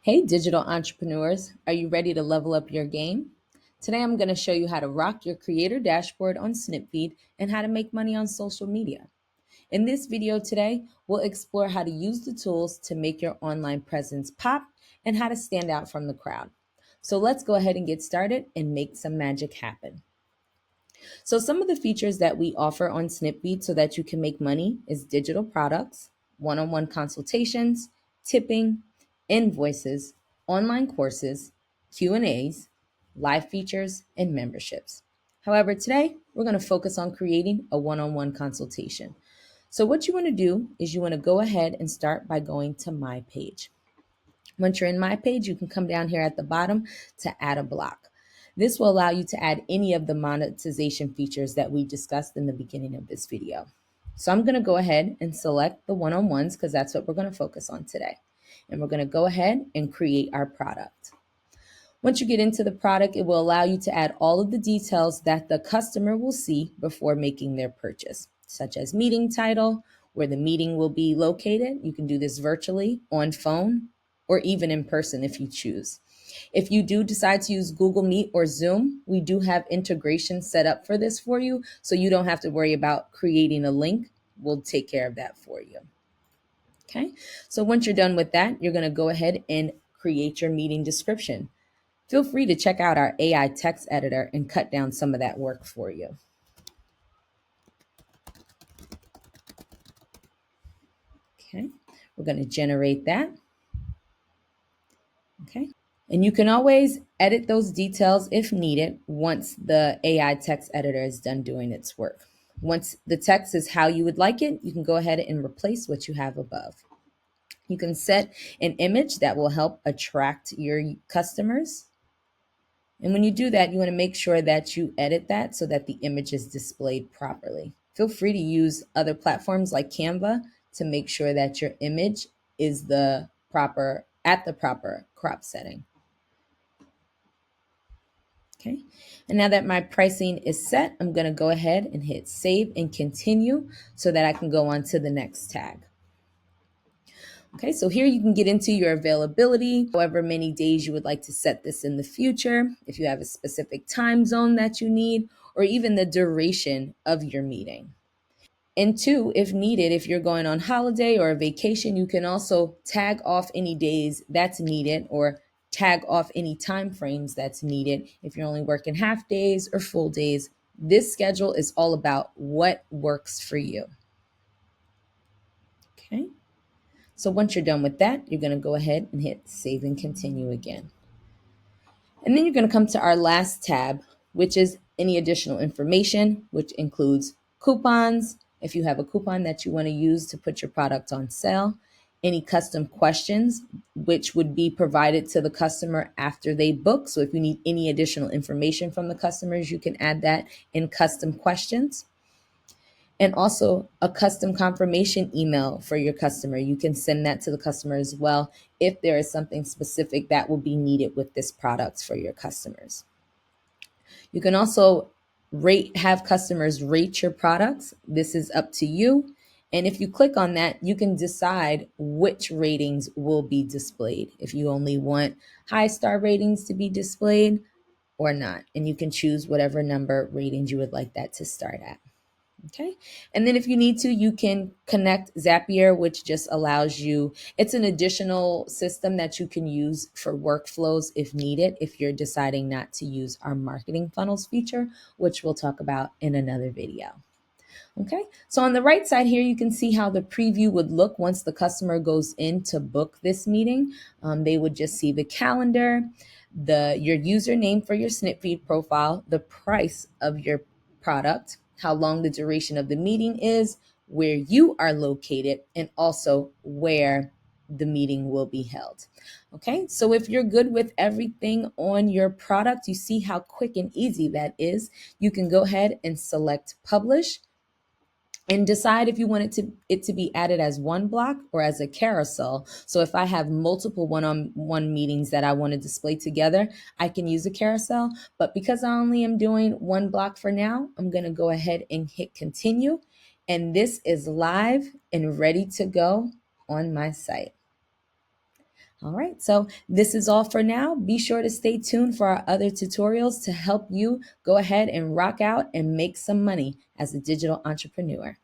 Hey, digital entrepreneurs, are you ready to level up your game? Today, I'm going to show you how to rock your creator dashboard on Snipfeed and how to make money on social media. In this video today, we'll explore how to use the tools to make your online presence pop and how to stand out from the crowd. So let's go ahead and get started and make some magic happen. So some of the features that we offer on Snipfeed so that you can make money is digital products, one-on-one consultations, tipping, invoices, online courses, Q&As, live features, and memberships. However, today we're going to focus on creating a one-on-one consultation. So what you want to do is you want to go ahead and start by going to my page. Once you're in my page, you can come down here at the bottom to add a block. This will allow you to add any of the monetization features that we discussed in the beginning of this video. So I'm going to go ahead and select the one-on-ones because that's what we're going to focus on today. And we're going to go ahead and create our product. Once you get into the product, it will allow you to add all of the details that the customer will see before making their purchase, such as meeting title, where the meeting will be located. You can do this virtually, on phone, or even in person if you choose. If you do decide to use Google Meet or Zoom, we do have integration set up for this for you, so you don't have to worry about creating a link. We'll take care of that for you. Okay, so once you're done with that, you're going to go ahead and create your meeting description. Feel free to check out our AI text editor and cut down some of that work for you. Okay, we're going to generate that. Okay, and you can always edit those details if needed once the AI text editor is done doing its work. Once the text is how you would like it, you can go ahead and replace what you have above. You can set an image that will help attract your customers. And when you do that, you want to make sure that you edit that so that the image is displayed properly. Feel free to use other platforms like Canva to make sure that your image is at the proper crop setting. Okay, and now that my pricing is set, I'm going to go ahead and hit save and continue so that I can go on to the next tag. Okay, so here you can get into your availability, however many days you would like to set this in the future, if you have a specific time zone that you need, or even the duration of your meeting. And two, if needed, if you're going on holiday or a vacation, you can also tag off any days that's needed or tag off any time frames that's needed. If you're only working half days or full days, this schedule is all about what works for you. Okay. So once you're done with that, you're going to go ahead and hit save and continue again. And then you're going to come to our last tab, which is any additional information, which includes coupons, if you have a coupon that you want to use to put your product on sale, any custom questions, which would be provided to the customer after they book. So if you need any additional information from the customers, you can add that in custom questions. And also a custom confirmation email for your customer. You can send that to the customer as well if there is something specific that will be needed with this product for your customers. You can also have customers rate your products. This is up to you. And if you click on that, you can decide which ratings will be displayed. If you only want high star ratings to be displayed or not. And you can choose whatever number ratings you would like that to start at. Okay. And then if you need to, you can connect Zapier, which just allows you, it's an additional system that you can use for workflows if needed, if you're deciding not to use our marketing funnels feature, which we'll talk about in another video. Okay, so on the right side here, you can see how the preview would look once the customer goes in to book this meeting. They would just see the calendar, your username for your Snipfeed profile, the price of your product, how long the duration of the meeting is, where you are located, and also where the meeting will be held. Okay, so if you're good with everything on your product, you see how quick and easy that is. You can go ahead and select publish and decide if you want it to be added as one block or as a carousel. So if I have multiple one-on-one meetings that I want to display together, I can use a carousel. But because I only am doing one block for now, I'm going to go ahead and hit continue. And this is live and ready to go on my site. All right, so this is all for now. Be sure to stay tuned for our other tutorials to help you go ahead and rock out and make some money as a digital entrepreneur.